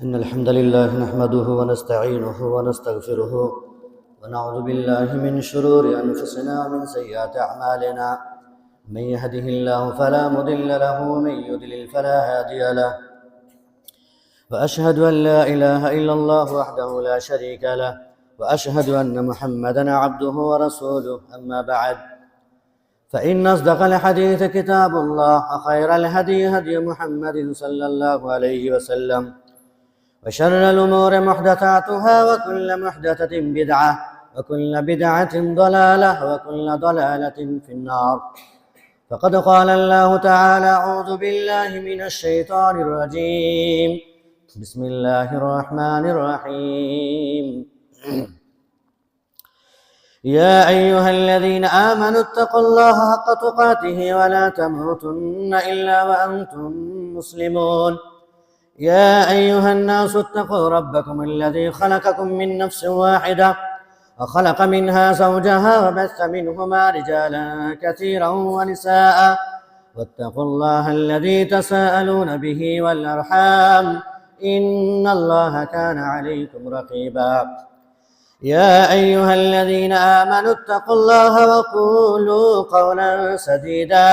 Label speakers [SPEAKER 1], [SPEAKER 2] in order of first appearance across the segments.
[SPEAKER 1] إن الحمد لله نحمده ونستعينه ونستغفره ونعوذ بالله من شرور أنفسنا ومن سيئات أعمالنا. من يهده الله فلا مضل له ومن يضلل فلا هادي له. وأشهد أن لا إله إلا الله وحده لا شريك له، وأشهد أن محمدًا عبده ورسوله. أما بعد، فإن أصدق الحديث كتاب الله، وخير الهدي هدي محمد صلى الله عليه وسلم، وشر الأمور محدثاتها، وكل محدثة بدعة، وكل بدعة ضلالة، وكل ضلالة في النار. فقد قال الله تعالى: أعوذ بالله من الشيطان الرجيم، بسم الله الرحمن الرحيم. يا أيها الذين آمنوا اتقوا الله حق تقاته ولا تموتن إلا وأنتم مسلمون. يا أيها الناس اتقوا ربكم الذي خلقكم من نفس واحدة، وخلق منها زوجها، وبث منهما رجالا كثيرا ونساء، واتقوا الله الذي تساءلون به والأرحام، إن الله كان عليكم رقيبا. يا أيها الذين آمنوا اتقوا الله وقولوا قولا سديدا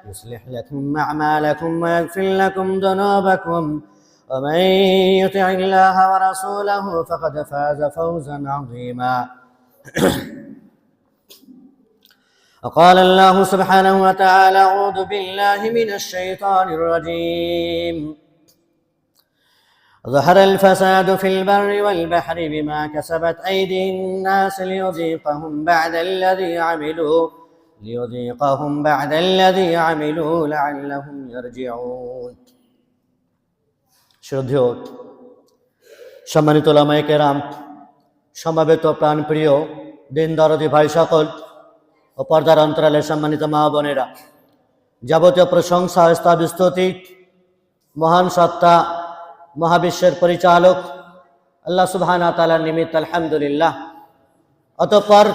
[SPEAKER 1] يصلح لكم أعمالكم ويغفر لكم ذنوبكم، ومن يطع الله ورسوله فقد فاز فوزا عظيما. وقال الله سبحانه وتعالى: أعوذ بالله من الشيطان الرجيم. ظهر الفساد في البر والبحر بما كسبت أيدي الناس ليذيقهم بعد الذي عملوا لعلهم يرجعون. শ্রদ্ধেয় সম্মানিত ওলামায়ে কেরাম, সমবেত প্রাণপ্রিয় দিন দরদি ভাই সকল ও পর্দার অন্তরালে সম্মানিত মা বোনেরা, যাবতীয় প্রশংসা স্তব স্তুতি মহান সত্তা মহাবিশ্বের পরিচালক আল্লাহ সুবহানাহু ওয়া তাআলার নিমিত্ত আলহামদুলিল্লাহ। অতঃপর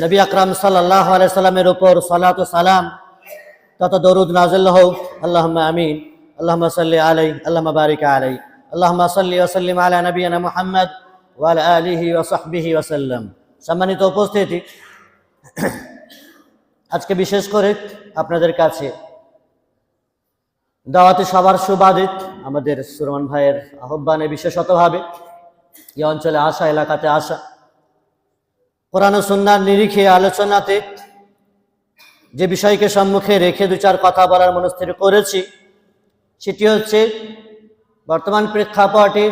[SPEAKER 1] নবী আকরাম সাল্লাল্লাহু আলাইহি সাল্লামের উপর সালাত ও সালাম তথা দরুদ নাযিল হোক। আল্লাহুম্মা আমিন। আল্লাহুম্মা সাল্লি আলাইহি, আল্লাহুম্মা বারিক আলাইহি, আল্লাহুম্মা সাল্লি ওয়া সাল্লিম আলা নবিয়িনা মুহাম্মদ ওয়া আলা আলিহি ওয়া সাহবিহি ওয়া সাল্লাম। সম্মানিত উপস্থিতি, আজকে বিশেষ করে আপনাদের কাছে দাওয়াতে সবার সুবাদে আমাদের সুরমান ভাইয়ের আহ্বানে বিশেষতভাবে এই অঞ্চলে আসা, এলাকাতে আসা, কোরআন ও সুন্নাহর নিরিখে আলোচনাতে যে বিষয়কে সম্মুখে রেখে দু চার কথা বলার মনস্থির করেছি, সেটি হচ্ছে বর্তমান প্রেক্ষাপটে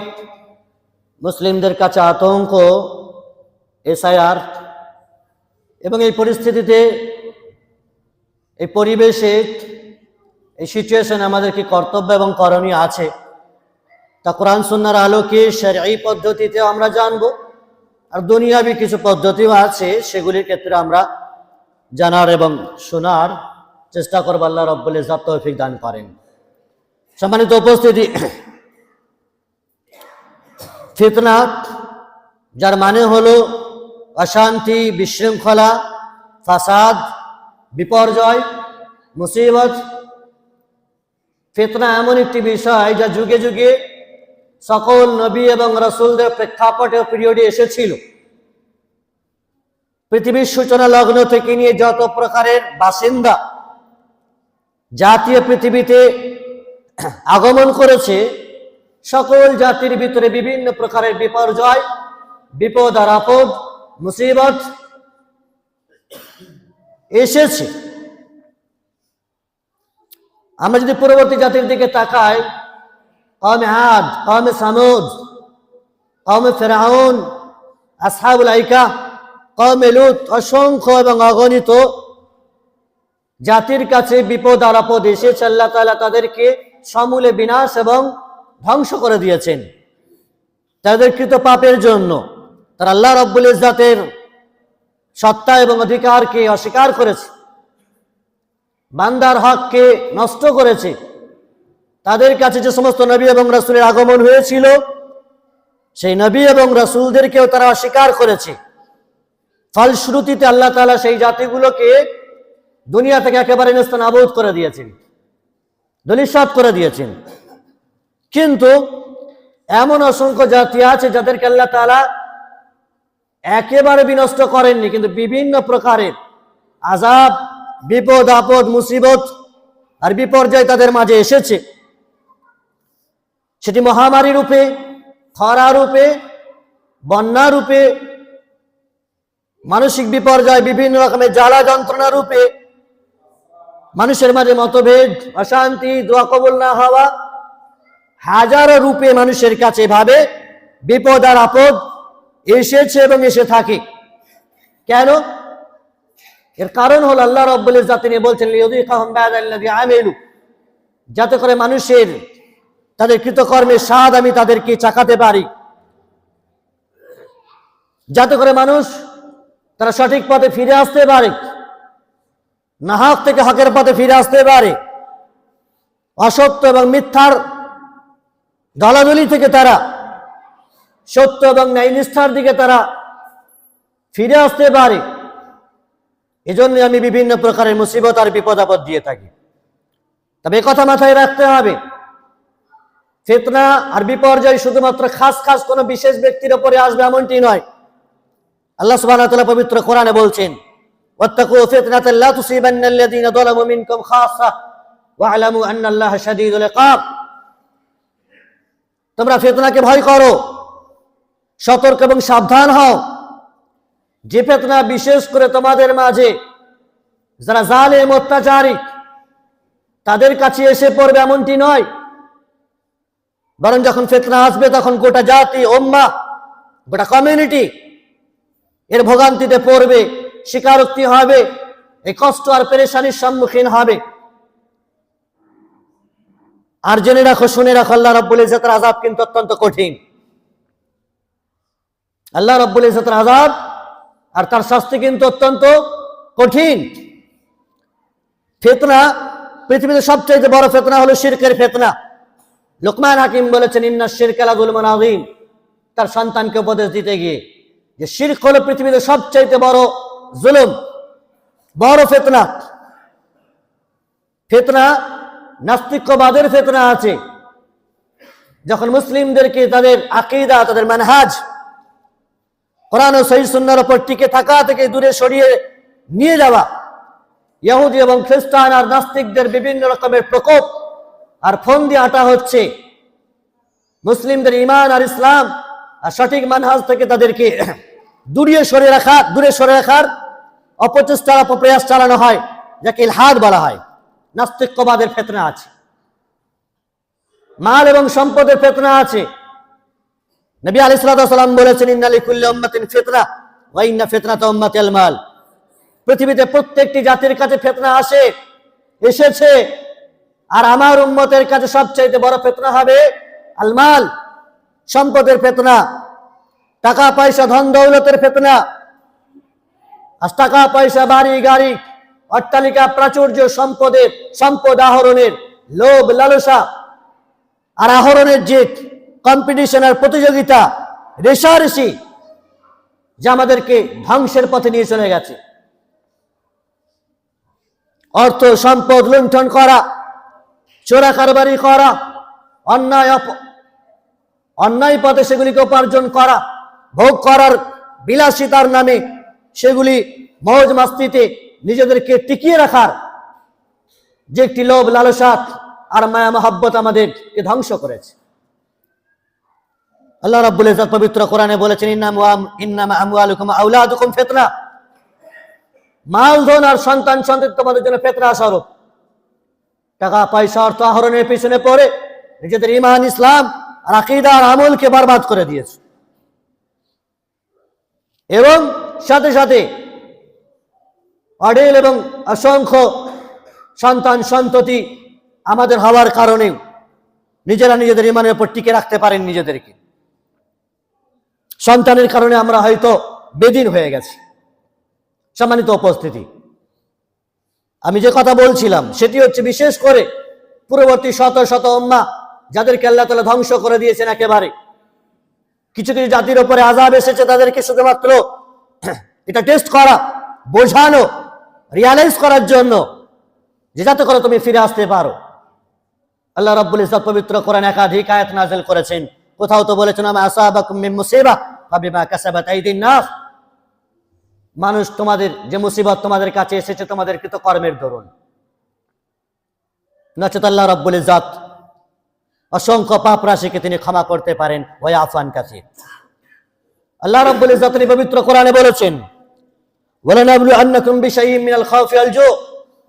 [SPEAKER 1] মুসলিমদের কাছে আতঙ্ক, এসআইআর এবং এই পরিস্থিতিতে, এই পরিবেশে, এই সিচুয়েশনে আমাদের কি কর্তব্য এবং করণীয় আছে তা কোরআন সুন্নাহর আলোকে শরঈ পদ্ধতিতে আমরা জানব। আর দুনিয়াবি কিছু পদ্ধতিও আছে, সেগুলির ক্ষেত্রে আমরা জানার এবং শোনার চেষ্টা করব। আল্লাহ রাব্বুল ইজ্জত তৌফিক দান করেন। সম্মানিত উপস্থিতি, ফিতনা যার মানে হলো অশান্তি, বিশৃঙ্খলা, ফাসাদ, বিপর্যয়, মুসিবত। ফিতনা এমন একটি বিষয় যা যুগে যুগে সকল নবী এবং রাসূলদের প্রেক্ষাপটে ও পিরিয়ডে এসেছিল। পৃথিবীর সূচনা লগ্ন থেকে নিয়ে যত প্রকারের বাসিন্দা জাতীয় পৃথিবীতে আগমন করেছে, সকল জাতির ভিতরে বিভিন্ন প্রকারের বিপর্যয়, বিপদ আর আপদ, মুসিবত এসেছে। আমরা যদি পূর্ববর্তী জাতির দিকে তাকাই, কওমে আদ, কওমে সামুদ, কওমে ফিরআউন, আসহাবুল আইকা, কওমে লূত, অসংখ্য এবং অগণিত জাতির কাছে বিপদ আর আপদ এসেছে। আল্লাহ তাআলা তাদেরকে সমূলে বিনাশ এবং ধ্বংস করে দিয়েছেন তাদের কৃত পাপের জন্য। তারা আল্লাহ রাব্বুল ইজ্জতের সত্তা এবং অধিকারকে অস্বীকার করেছে, বান্দার হককে নষ্ট করেছে। তাদের কাছে যে সমস্ত নবী এবং রাসূলের আগমন হয়েছিল, সেই নবী এবং রাসূলদেরকেও তারা অস্বীকার করেছে। ফলশ্রুতিতে আল্লাহ তাআলা সেই জাতিগুলোকে দুনিয়া থেকে একেবারে নেস্তনাবুদ করে দিয়েছেন, ধূলিসাৎ করে দিয়েছেন। কিন্তু এমন অসংখ্য জাতি আছে যাদেরকে আল্লাহ তাআলা একেবারে বিনষ্ট করেননি, কিন্তু বিভিন্ন প্রকারের আযাব, বিপদ আপদ, মুসিবত আর বিপর্যয় তাদের মাঝে এসেছে। সেটি মহামারী রূপে, খরা রূপে, বন্যা রূপে, মানসিক বিপর্যয়, বিভিন্ন রকমের জ্বালা যন্ত্রণা রূপে, মানুষের মাঝে মতভেদ, অশান্তি, দোয়া কবুল না হওয়া, হাজারো রূপে মানুষের কাছে এভাবে বিপদ আর আপদ এসেছে এবং এসে থাকে। কেন? এর কারণ হলো আল্লাহ রাব্বুল ইজ্জত তিনি বলছেন লিয়ুযীকাহুম বা'দাল্লাযী আমিলু, যাতে করে মানুষের তাদের কৃতকর্মের স্বাদ আমি তাদেরকে চাখাতে পারি, যাতে করে মানুষ তারা সঠিক পথে ফিরে আসতে পারে, নাহক থেকে হকের পথে ফিরে আসতে পারে, অসত্য এবং মিথ্যার দলাদলি থেকে তারা সত্য এবং ন্যায় নিষ্ঠার দিকে তারা ফিরে আসতে পারে। এজন্য আমি বিভিন্ন প্রকারের মুসিবত আর বিপদ আপদ দিয়ে থাকি। তবে কথা মাথায় রাখতে হবে, ফিতনা আর বিপর্যয় শুধুমাত্র খাস খাস কোনো বিশেষ ব্যক্তির উপরে আসবে এমনটি নয়। আল্লাহ সুবহানাহু ওয়া তাআলা পবিত্র কোরআনে বলছেন, ওয়াত্তাকু ফিতনাতাল লা তুসিবান্নাল্লাযীনা যালামু মিনকুম খাসসা ওয়া'লামু আন্নাল্লাহা শাদীদুল ইকাব। তোমরা ফিতনাকে ভয় করো, সতর্ক এবং সাবধান হও। যে ফিতনা বিশেষ করে তোমাদের মাঝে যারা জালেম, অত্যাচারী, তাদের কাছে এসে পড়বে এমনটি নয়, বরং যখন ফিতনা আসবে তখন গোটা জাতি, উম্মাহ, গোটা কমিউনিটি এর ভোগান্তিতে পড়বে, স্বীকারোক্তি হবে, এই কষ্ট আর পেরেশানির সম্মুখীন হবে। আর জেনে রাখো, শুনে রাখো, আল্লাহ রাব্বুল ইজ্জতের আযাব কিন্তু অত্যন্ত কঠিন। আল্লাহ রাব্বুল ইজ্জতের আযাব আর তার শাস্তি কিন্তু অত্যন্ত কঠিন। ফিতনা, পৃথিবীতে সবচেয়ে বড় ফিতনা হলো শিরকের ফিতনা। লুকমান হাকিম বলেছেন, ইন্না শিরকা লাযুলমুন আযীম, তার সন্তানকে উপদেশ দিতে গিয়ে, যে শিরক হলো পৃথিবীতে সবচেয়ে বড় জুলুম, বড় ফিতনা। ফিতনা নাস্তিক্যবাদের ফিতনা আছে, যখন মুসলিমদেরকে তাদের আকীদা, তাদের মানহাজ কোরআন ও সহিহ সুন্নাহর উপর টিকে থাকা থেকে দূরে সরিয়ে নিয়ে যাওয়া, ইহুদি এবং খ্রিস্টান আর নাস্তিকদের বিভিন্ন রকমের প্রকোপ আর ফন্দি আটা হচ্ছে মুসলিমদের ঈমান আর ইসলাম আর সঠিক মানহাজ থেকে তাদেরকে দূরে সরে রাখার অপচেষ্টা, অপপ্রয়াস চালানো হয়, যাকে ইলহাদ বলা হয়। নাস্তিক্যবাদের ফিতনা আছে, মাল এবং সম্পদের ফিতনা আছে। নবী আলাইহিস সালাতু ওয়াস সালাম বলেছেন, ইন্না লিকুল্লি উম্মাতিন ফিতনা ওয়া ইন্না ফিতনাতা উম্মাতিল মাল। পৃথিবীতে প্রত্যেকটি জাতির কাছে ফিতনা এসেছে, আর আমার উম্মতের কাছে সবচেয়ে বড় ফিতনা হবে আল মাল, সম্পদের ফিতনা, টাকা পয়সা, ধন দৌলতের ফিতনা। আর টাকা পয়সা, বাড়ি গাড়ি, অট্টালিকা, প্রাচুর্য, সম্পদ আহরণের লোভ, লালসা আর আহরণের যে কম্পিটিশন আর প্রতিযোগিতা, রেষারেষি, যা আমাদেরকে ধ্বংসের পথে নিয়ে চলে গেছে। অর্থ সম্পদ লুণ্ঠন করা, চোরা কারবারি করা, অন্যায় পথে সেগুলিকে উপার্জন করা, ভোগ করার বিলাসিতার নামে সেগুলি মৌজ মাস্তিতে নিজেদেরকে টিকিয়ে রাখার যে একটি লোভ, লালসা আর মায়া মহব্বত আমাদেরকে ধ্বংস করেছে। আল্লাহ রাব্বুল ইজ্জত পবিত্র কোরআনে বলেছেন, ইন্নামা আমওয়ালুকুম ওয়া আওলাদুকুম ফিতনা, মাল ধন আর সন্তান সন্ততি তোমাদের জন্য ফিতনা স্বরূপ। টাকা পয়সা, অর্থ আহরণের পিছনে পড়ে নিজেদের ঈমান, ইসলাম আর আকীদা আর আমলকে বরবাদ করে দিয়েছে, এবং সাথে সাথে অঢেল এবং অসংখ্য সন্তান সন্ততি আমাদের হওয়ার কারণে নিজেরা নিজেদের ঈমানের উপর টিকে রাখতে পারেন নিজেদেরকে। সন্তানের কারণে আমরা হয়তো বেদিন হয়ে গেছি। সম্মানিত উপস্থিতি, আমি যে কথা বলছিলাম সেটি হচ্ছে বিশেষ করে পূর্ববর্তী শত শত উম্মাহ যাদেরকে আল্লাহ তাআলা ধ্বংস করে দিয়েছেন একেবারে। কিছু কিছু জাতির উপরে আযাব এসেছে, তাদেরকে শুধুমাত্র এটা টেস্ট করা, বোঝানো, রিয়ালাইজ করার জন্য, যে যাতে করে তুমি ফিরে আসতে পারো। আল্লাহ রাব্বুল ইজ্জত পবিত্র কোরআনে একাধিক আয়াত নাযিল করেছেন। কোথাও তো বলেছেন আমা আসাবাকুম মিন মুসিবাহ ফাবিমা কাসাবাত আইদিন নাস, মানুষ তোমাদের যে মুসিবত তোমাদের কাছে এসেছে তোমাদের কৃত কর্মের দরুন। নচেত আল্লাহ রাব্বুল ইজ্জত অসংখ্য পাপ রাশিকে তিনি ক্ষমা করতে পারেন। ওয়া আফান কাসীর। আল্লাহ রাব্বুল ইজ্জত তিনি পবিত্র কোরআনে বলেছেন ওয়ালানাবলু আন্নাকুম বিশাইইন মিনাল খাউফি ওয়াল জু'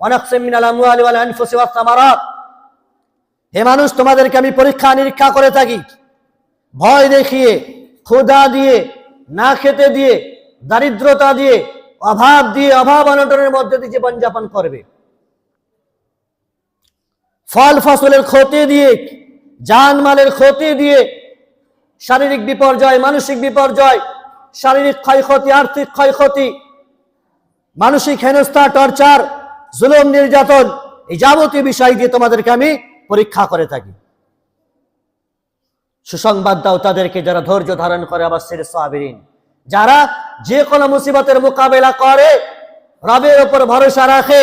[SPEAKER 1] ওয়া নাকসিম মিনাল আমওয়ালি ওয়াল আনফুসি ওয়াস সামারাত। হে মানুষ, তোমাদেরকে আমি পরীক্ষা নিরীক্ষা করে থাকি, ভয় দেখিয়ে, ক্ষুধা দিয়ে, না খেতে দিয়ে, দারিদ্রতা দিয়ে, অভাব দিয়ে, অভাব অনটনের মধ্যে দিয়ে জীবনযাপন করবে, ফল ফসলের ক্ষতি দিয়ে, জানমালের ক্ষতি দিয়ে, শারীরিক বিপর্যয়, মানসিক বিপর্যয়, শারীরিক ক্ষয়ক্ষতি, আর্থিক ক্ষয়ক্ষতি, মানসিক হেনস্থা, টর্চার, জুলুম, নির্যাতন, এই যাবতীয় বিষয় দিয়ে তোমাদেরকে আমি পরীক্ষা করে থাকি। সুসংবাদ দাও তাদেরকে যারা ধৈর্য ধারণ করে, আবাসির সাবিরিন, যারা যে কোনো মুসিবতের মোকাবেলা করে, রবের উপর ভরসা রাখে,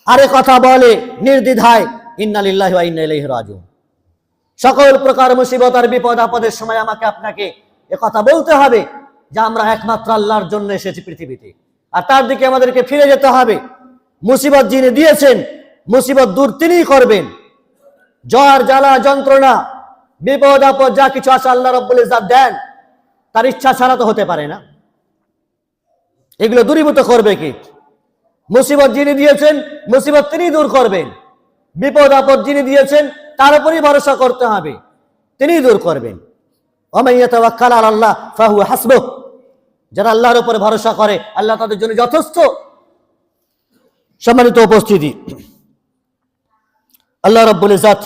[SPEAKER 1] আরে কথা বলে নির্দ্বিধায় ইন্না লিল্লাহি ওয়া ইন্না ইলাইহি রাজিউন। সকল প্রকার মুসিবত আর বিপদ আপদের সময় আমাকে আপনাকে এ কথা বলতে হবে যে আমরা একমাত্র আল্লাহর জন্য এসেছি পৃথিবীতে, আর তার দিকে আমাদেরকে ফিরে যেতে হবে। মুসিবত যিনি দিয়েছেন, মুসিবত দূর তিনিই করবেন। জ্বর, জ্বালা, যন্ত্রণা, বিপদ আপদ যা কিছু আছে আল্লাহ রাব্বুল ইজ্জত দেন, তার ইচ্ছা ছাড়া তো হতে পারে না। এগুলো দূরীভূত করবে কি? মুসিবত যিনি দিয়েছেন, মুসিবত তিনি দূর করবেন। বিপদ আপদ যিনি দিয়েছেন তার উপরই ভরসা করতে হবে, তিনিই দূর করবেন। ওয়া মান ইয়াতাওয়াক্কাল আলাল্লাহ ফাহুয়া হাসবুহ। যারা আল্লাহর উপর ভরসা করে আল্লাহ তাদের জন্য যথেষ্ট। সম্মানিত উপস্থিতি, আল্লাহ রাব্বুল ইজ্জত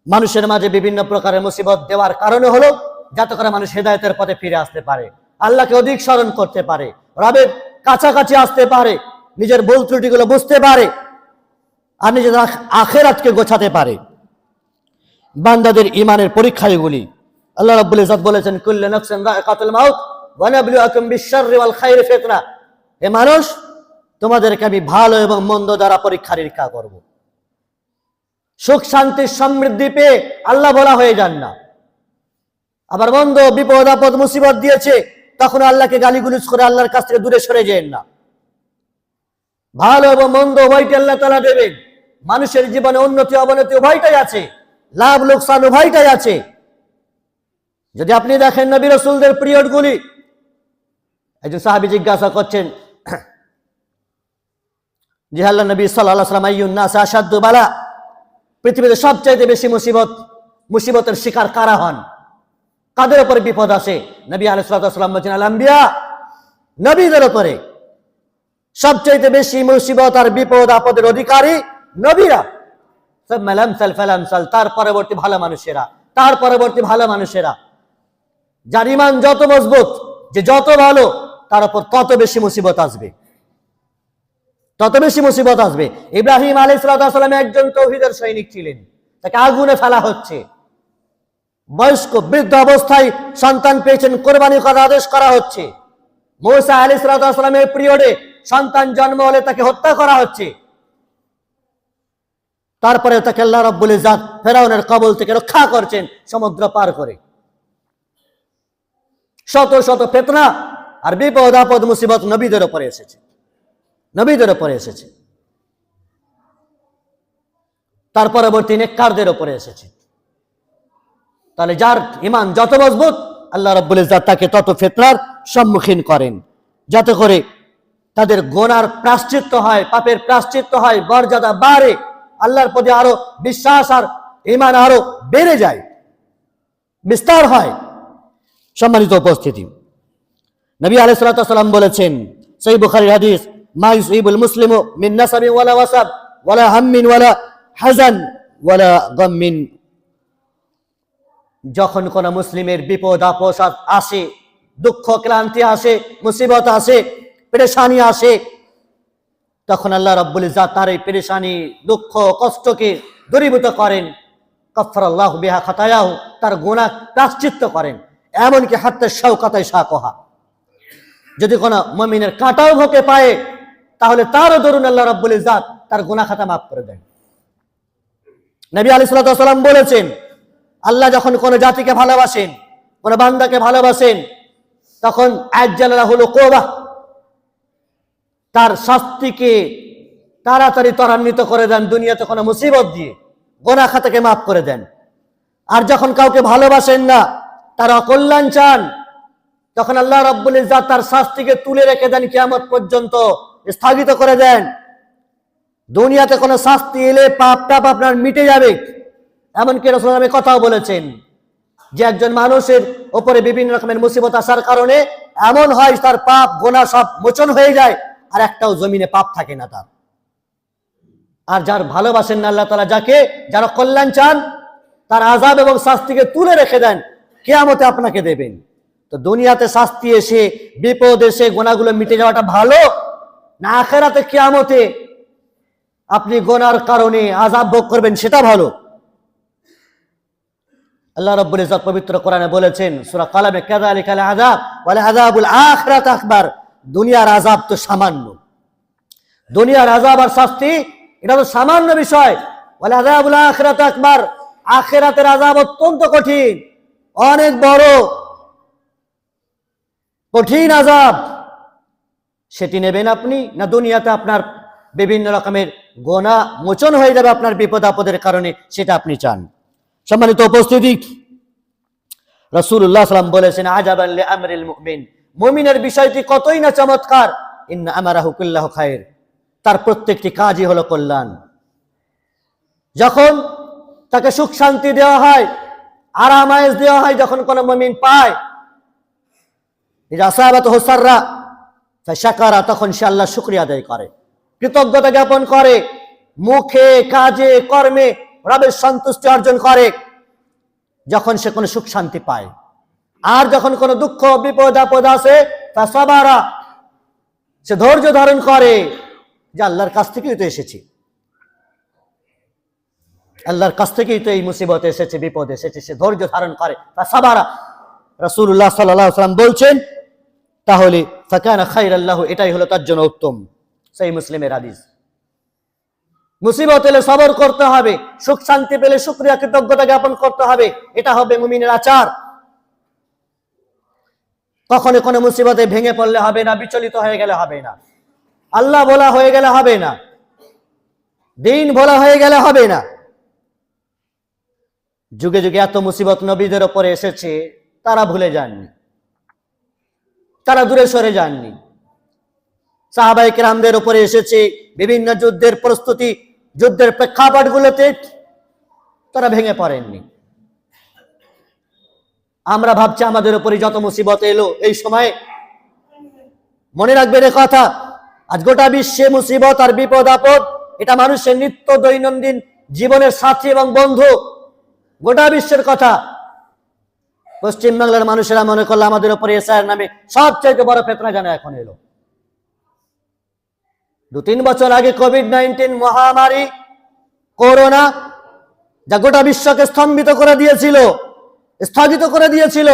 [SPEAKER 1] মানুষের মাঝে বিভিন্ন প্রকারের মুসিবত দেওয়ার কারণে হলো যাতে করে মানুষ হেদায়েতের পথে ফিরে আসতে পারে, আল্লাহকে অধিক স্মরণ করতে পারে, রবের কাছাকাছি আসতে পারে, নিজের ভুল ত্রুটিগুলো বুঝতে পারে, আর নিজের আখিরাতকে গোছাতে পারে। বান্দাদের ঈমানের পরীক্ষা এগুলি। আল্লাহ রাব্বুল ইজ্জত বলেছেন কুল্লু নাফসিন যায়িকাতুল মাউত ওয়া নাবলুকুম বিশ-শাররি ওয়াল খায়রি ফিতনা। হে মানুষ, তোমাদেরকে আমি ভালো এবং মন্দ দ্বারা পরীক্ষা নিরীক্ষা করব। সুখ শান্তি সমৃদ্ধি পেয়ে আল্লাহ বলা হয়ে যান না। আবার মন্দ বিপদ আপদ মুসিবত দিয়েছে তখন আল্লাহকে গালিগুলোজ করে আল্লাহর কাছ থেকে দূরে সরে যেন না। ভালো এবং মন্দ উভয়টি আল্লাহ তাআলা দেবেন। মানুষের জীবনে উন্নতি অবনতি উভয়টাই আছে, লাভ লোকসান উভয়টাই আছে। যদি আপনি দেখেন নবী রাসূলদের পিরিয়ড গুলি, একজন সাহাবী জিজ্ঞাসা করছেন যে আল্লাহ নবী সাল্লাল্লাহু আলাইহি ওয়াসাল্লাম আইয়ুন নাস আশাদ্দু বালা, পৃথিবীতে সবচাইতে বেশি মুসিবতের শিকার কারা হন, কাদের উপরে বিপদ আসে? নবী আলাইহিস সালাতু ওয়াস সালাম বলেন আল আম্বিয়া, নবীদের উপরে সবচাইতে বেশি মুসিবত আর বিপদ আপদের অধিকারী নবীরা। সুম্মা লামসাল ফালামসাল, তার পরবর্তী ভালো মানুষেরা, তার পরবর্তী ভালো মানুষেরা। যার ঈমান যত মজবুত, যে যত ভালো, তার উপর তত বেশি মুসিবত আসবে, তত বেশি মুসিবত আসবে। ইব্রাহিম আলাইহিস সালাতু ওয়াস সালাম একজন তাওহীদের সৈনিক ছিলেন, তাকে আগুনে ফেলা হচ্ছে। বয়স্ক বৃদ্ধ অবস্থায় সন্তান পেয়েছেন, কোরবানি করার আদেশ করা হচ্ছে। মূসা আলাইহিস সালাতু ওয়াস সালামের পিরিয়ডে সন্তান জন্ম হলে তাকে হত্যা করা হচ্ছে। তারপরে তাকে আল্লাহ রাব্বুল ইজ্জত ফেরাউনের কবল থেকে রক্ষা করছেন সমুদ্র পার করে। শত শত ফিতনা আর বিপদ আপদ মুসিবত নবীদের উপরে এসেছে, নবীদের উপরে এসেছে, তার পরবর্তী নেককারদের উপরে এসেছে। তাহলে যার ঈমান যত মজবুত আল্লাহ রাব্বুল ইজ্জত তাকে তত ফিতনার সম্মুখীন করেন, যাতে করে তাদের গুনার প্রায়শ্চিত্ত হয়, পাপের প্রায়শ্চিত্ত হয়, মর্যাদা বাড়ে, আল্লাহর প্রতি আরো বিশ্বাস আর ঈমান আরো বেড়ে যায়, বিস্তার হয়। সম্মানিত উপস্থিতি, নবী আলাইহিস সালাতু ওয়াস সালাম বলেছেন, সহিহ বুখারীর হাদিস, মা ইউসিবুল মুসলিমু মিন নাসাবিন ওয়ালা ওয়াসাব ওয়ালা হাম্মিন ওয়ালা হাযান ওয়ালা গাম্মিন। যখন কোন মুসলিমের বিপদ আপদ আসে, দুঃখ ক্লান্তি আসে, মুসিবত আসে, পেরেশানি আসে, তখন আল্লাহ রাব্বুল ইজ্জত তার এই পেরেশানি, দুঃখ, কষ্টকে দূরীভূত করেন। কাফফারাল্লাহু বিহা খাতায়াহু, তার গুনাহ প্রায়শ্চিত্ত করেন। এমনকি হাত্তা শাওকাতাই শাকহা, যদি কোন মুমিনের কাঁটাও ভোকে পায় তাহলে তারও দরুন আল্লাহ রাব্বুল ইজ্জত তার গুনাহ খাতা মাফ করে দেন। নবী আলাইহিস সালাতু ওয়াস সালাম বলেছেন, আল্লাহ যখন কোনো জাতিকে ভালোবাসেন, কোনো বান্দাকে ভালোবাসেন, তখন আজ্জালাহুল উকুবা, তার শাস্তিকে তাড়াতাড়ি ত্বরান্বিত করে দেন দুনিয়াতে কোনো মুসিবত দিয়ে, গুনাহ খাতাকে মাফ করে দেন। আর যখন কাউকে ভালোবাসেন না, তার অকল্যাণ চান, তখন আল্লাহ রাব্বুল ইজ্জাত তার শাস্তিকে তুলে রেখে দেন, কিয়ামত পর্যন্ত স্থগিত করে দেন। দুনিয়াতে কোনো শাস্তি এলে পাপটা আপনার মিটে যাবে। এমনকি রাসূল আমি কথাও বলেছেন যে একজন মানুষের উপরে বিভিন্ন রকমের মুসিবত আসার কারণে এমন হয় তার পাপ গুনাহ সব মোচন হয়ে যায়, আর একটাও জমিনে পাপ থাকে না তার। আর যার ভালোবাসেন না আল্লাহ তাআলা, যারা কল্যাণ চান, তার আযাব এবং শাস্তিকে তুলে রেখে দেন, কিয়ামতে আপনাকে দেবেন। তো দুনিয়াতে শাস্তি এসে, বিপদ এসে গুনাহগুলো মিটে যাওয়াটা ভালো, না আখিরাতে কিয়ামতে আপনি গুনার কারণে আযাব ভোগ করবেন সেটা ভালো? আল্লাহ রাব্বুল ইজ্জত পবিত্র কোরআনে বলেছেন সূরা কালামে, কাযালিকাল আযাব ওয়াল আযাবুল আখিরাত আকবার। দুনিয়ার আযাব তো সামান্য, দুনিয়ার আযাব আর শাস্তি এটা তো সামান্য বিষয়। ওয়াল আযাবুল আখিরাত আকবার, আখিরাতের আযাব অত্যন্ত কঠিন, অনেক বড় কঠিন আযাব। সেটি নেবেন আপনি, না দুনিয়াতে আপনার বিভিন্ন রকমের গুনাহ মোচন হয়ে যাবে আপনার বিপদ আপদের কারণে, সেটা আপনি চান? সম্মানিত উপস্থিতি, রাসূলুল্লাহ সাল্লাল্লাহু আলাইহি ওয়াসাল্লাম বলেছেন, আজাবান লিআমরিল মুমিন, মুমিনের বিষয়টি কতই না চমৎকার। ইন্না আমারাহু কুল্লাহু খায়র, তার প্রত্যেকটি কাজই হলো কল্যাণ। যখন তাকে সুখ শান্তি দেওয়া হয়, আরাম আয়েশ দেওয়া হয়, যখন কোনো মুমিন পায়, ইযা আসাবাতহু সাররা ফাশাকারা, তখন সে আল্লাহর শুকরিয়া আদায় করে, কৃতজ্ঞতা জ্ঞাপন করে, মুখে কাজে কর্মে রবের সন্তুষ্টি অর্জন করে যখন সে কোনো সুখ শান্তি পায়। আর যখন কোনো দুঃখ বিপদ আপদ আসে, ফাসাবারা, সে ধৈর্য ধারণ করে যে আল্লাহর কাছ থেকেই তো এসেছি, আল্লাহর কাছ থেকেই তো এই মুসিবত এসেছে, বিপদ এসেছে, সে ধৈর্য ধারণ করে। ফাসাবারা, রাসূলুল্লাহ সাল্লাল্লাহু আলাইহি ওয়াসাল্লাম বলছেন, তাহলে ফাকানা খায়রাল লাহু, এটাই হলো তার জন্য উত্তম। সহিহ মুসলিমের হাদিস। মুসিবত এলে সবর করতে হবে, সুখ শান্তি পেলে শুকরিয়া কৃতজ্ঞতা জ্ঞাপন করতে হবে, এটা হবে মুমিনের আচার। কখনো কোনো মুসিবতে ভেঙে পড়লে হবে না, বিচলিত হয়ে গেলে হবে না, আল্লাহ ভোলা হয়ে গেলে হবে না, দিন ভোলা হয়ে গেলে হবে না। যুগে যুগে এত মুসিবত নবীদের উপরে এসেছে, তারা ভুলে যাননি, তারা দূরে সরে যাননি। সাহাবায়ে কেরামদের উপরে এসেছে বিভিন্ন যুদ্ধের প্রস্তুতি, যুদ্ধের প্রেক্ষাপটগুলোতে, তারা ভেঙে পড়েননি। আমরা ভাবছি আমাদের উপরে যত মুসিবত এলো এই সময়ে, মনে রাখবেন এই কথা, আজ গোটা বিশ্বে মুসিবত আর বিপদ আপদ এটা মানুষের নিত্য দৈনন্দিন জীবনের সাথী এবং বন্ধু, গোটা বিশ্বের কথা। পশ্চিম বাংলার মানুষেরা মনে করলো আমাদের উপরে এসআইআর নামে সবচেয়ে বড় ফিতনা যেন এখন এলো। 2-3 বছর আগে কোভিড-19 মহামারী, করোনা, যা গোটা বিশ্বকে স্তম্ভিত করে দিয়েছিল, স্থগিত করে দিয়েছিল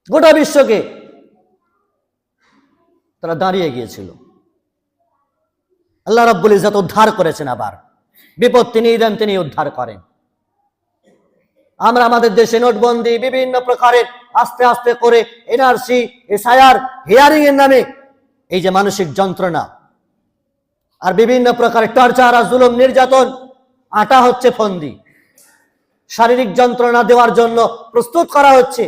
[SPEAKER 1] গোটা বিশ্বকে, তারা দাঁড়িয়ে গিয়েছিল। আল্লাহ রাব্বুল ইজ্জত উদ্ধার করেছেন, আবার বিপদ তিনিই দেন, তিনি উদ্ধার করেন। আমরা আমাদের দেশে নোটবন্দি, বিভিন্ন প্রকারের আস্তে আস্তে করে এনআরসি, এসআইআর, হিয়ারিং এর নামে এই যে মানসিক যন্ত্রণা আর বিভিন্ন প্রকারের টর্চার আর জুলুম নির্যাতন, আটা হচ্ছে ফন্দি, শারীরিক যন্ত্রণা দেওয়ার জন্য প্রস্তুত করা হচ্ছে।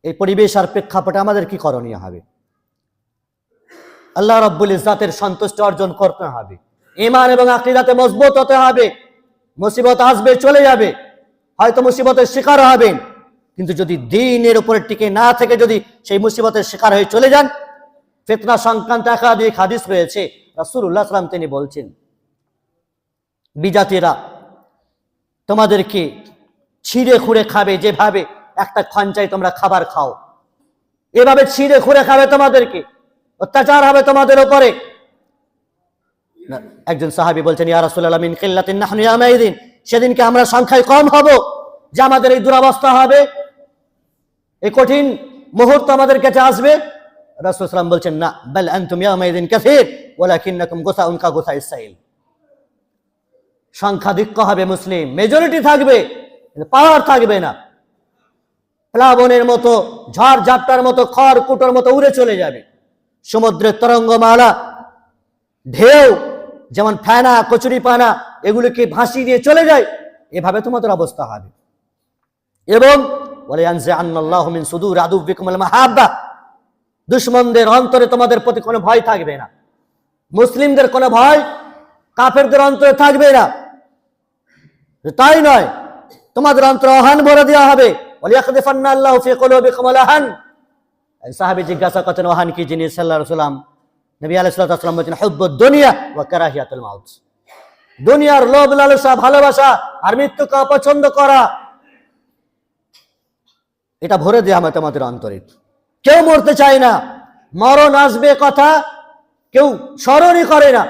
[SPEAKER 1] এই পরিবেশ আর প্রেক্ষাপটে আমাদের কি করণীয় হবে? আল্লাহ রাব্বুল ইজ্জতের সন্তুষ্টি অর্জন করতে হবে, ঈমান এবং আকীদাতে মজবুত হতে হবে। মুসিবত আসবে, চলে যাবে, হয়তো মুসিবতের শিকার হবেন, কিন্তু যদি দ্বীনের উপরে টিকে না থেকে যদি সেই মুসিবতের শিকার হয়ে চলে যান, ফিতনা সংক্রান্ত একাধিক হাদিস রয়েছে। রাসূলুল্লাহ সাল্লাল্লাহু আলাইহি ওয়াসাল্লাম তিনি বলছেন, বিজাতিরা তোমাদেরকে ছিঁড়ে খুঁড়ে খাবে, যেভাবে একটা খঞ্চায় তোমরা খাবার খাও, এভাবে ছিঁড়ে খুঁড়ে খাবে, তোমাদেরকে অত্যাচার হবে তোমাদের উপরে। একজন সাহাবী বলছেন, ইয়া রাসূলুল্লাহ মিন কিল্লাতিন নাহনু ইয়াউমাইদিন, সেদিনকে আমরা সংখ্যায় কম হব যে আমাদের এই দুরবস্থা হবে, এই কঠিন মুহূর্ত আমাদের কাছে আসবে। রাসূল সাল্লাল্লাহু আলাইহি ওয়াসাল্লাম বলছেন, না, বাল আনতুম ইয়াউমাইদিন কাসীর ওয়ালাকিন্নাকুম গুসাউন কা গুসাইস সাইল। সংখ্যাধিক্য হবে মুসলিম, মেজরিটি থাকবে, পাওয়ার থাকবে না। প্লাবনের মতো, ঝড় ঝাপটার মতো, খড় কুটোর মতো উড়ে চলে যাবে। সমুদ্রের তরঙ্গমালা, ঢেউ যেমন ফেনা কচুরি পানা এগুলিকে ভাসিয়ে দিয়ে চলে যায়, এভাবে তোমাদের অবস্থা হবে। এবং বলে আনজাআল্লাহু মিন সুদুর আদুবিকুমুল মাহাব্বা, দুশমনদের অন্তরে তোমাদের প্রতি কোনো ভয় থাকবে না। মুসলিমদের কোনো ভয় কাফেরদের অন্তরে থাকবে না। তাই নয়, তোমাদের অন্তরে আহান ভরে দেওয়া হবে। ওয়ালিয়াকযিফান্না আল্লাহু ফি কুলুবিকুমুল আহান। সাহাবী জিজ্ঞাসা করতেন, ওহান কি জিনিস? সাল্লাল্লাহু আলাইহি ওয়াসাল্লাম, নবী আলাইহিস সালাতু ওয়াস সালাম বলেন, হুব্বুদ দুনিয়া ওয়া কারাহিয়াতুল মাউত। দুনিয়ার লোভ লালসা, ভালোবাসা আর মৃত্যুকে অপছন্দ করা, এটা ভরে দেওয়া হবে তোমাদের অন্তরে। কেউ মরতে চায় না, মরণ আসবে কথা কেউ স্মরণই করে না।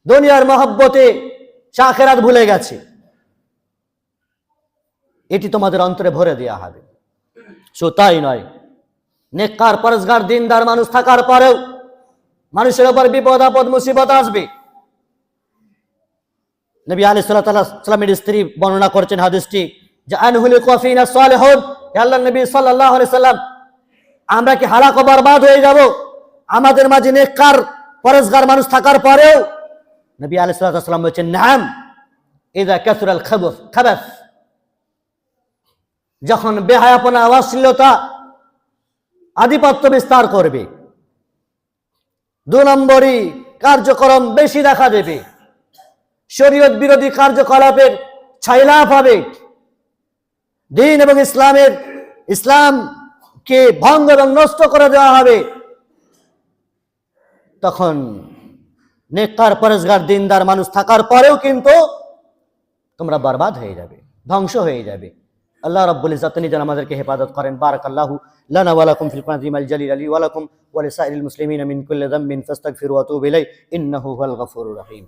[SPEAKER 1] দুনিয়ার মহব্বতে আখিরাত ভুলে গেছে। এটি তোমাদের অন্তরে ভরে দেওয়া হবে। তাই নয়, নেককার পরেজগার দিনদার মানুষ থাকার পরেও মানুষের উপর বিপদ আপদ মুসিবত আসবে। নবী আলাইহিস সালামের স্ত্রী বর্ণনা করেছেন হাদিসটি, যে আনহুলিকু ফিনা সালিহুন, আল্লাহর নবী সাল্লাল্লাহু আলাইহি সাল্লাম, আমরা কি হালাক ও বরবাদ হয়ে যাব আমাদের মাঝে নেককার পরেজগার মানুষ থাকার পরেও? নবী আলাইহিস সালাম বলেছেন, নাম, ইযা কাসুরাল খাবাস, যখন বেহায়াপনা, অশ্লীলতা আধিপত্য বিস্তার করবে, 2 নম্বরই কার্যক্রম বেশি দেখা দেবে, শরীয়ত বিরোধী কার্যকলাপের ছাইলাভ হবে, দ্বীন এবং ইসলামকে ভঙ্গ এবং নষ্ট করে দেওয়া হবে, তখন নেককার পরেজগার দিনদার মানুষ থাকার পরেও কিন্তু তোমরা বরবাদ হয়ে যাবে, ধ্বংস হয়ে যাবে। আল্লাহ রাব্বুল ইজ্জত তিনি যেন আমাদেরকে হেফাজত করেন। বারাকাল্লাহু লানা ওয়া লাকুম ফিল কুরআনিল জালিল আলি ওয়া লাকুম ওয়া লিসাইরিল মুসলিমিনা মিন কুল্লি যামবিন ফাস্তাগফিরু ওয়া তুবু ইলাইহি ইন্নাহু হুয়াল গফুরুর রহিম।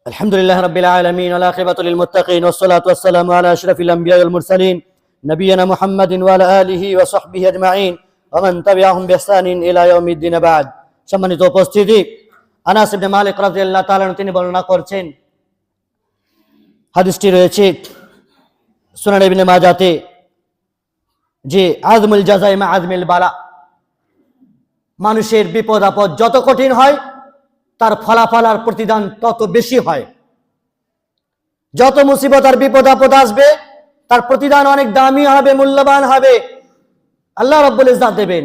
[SPEAKER 1] আলহামদুলিল্লাহি রাব্বিল আলামিন ওয়াল আখিবাতু লিল মুত্তাকিন ওয়াস সালাতু ওয়াস সালামু আলা আশরাফিল আমবিয়া ওয়াল মুরসালিন নবিয়িনা মুহাম্মাদিন ওয়া আলা আলিহি ওয়া সাহবিহি আজমাইন ওয়া মান তাবিআহুম বিইহসানিন ইলা ইয়াউমিদ্দিন। বা'দ। সম্মানিত উপস্থিতি, আনাস ইবনে মালিক রাদিয়াল্লাহু তাআলা তিনি বর্ণনা করছেন, হাদিসটি রয়েছে সুনান ইবনে মাজাতে, যে আযমুল জাযাই মা আযমিল বালা, মানুষের বিপদ আপদ যত কঠিন হয় তার ফলাফল আর প্রতিদান তত বেশি হয়। যত মুসিবত আর বিপদ আপদ আসবে তার প্রতিদান অনেক দামি হবে, মূল্যবান হবে, আল্লাহ রাব্বুল ইজ্জত দেবেন।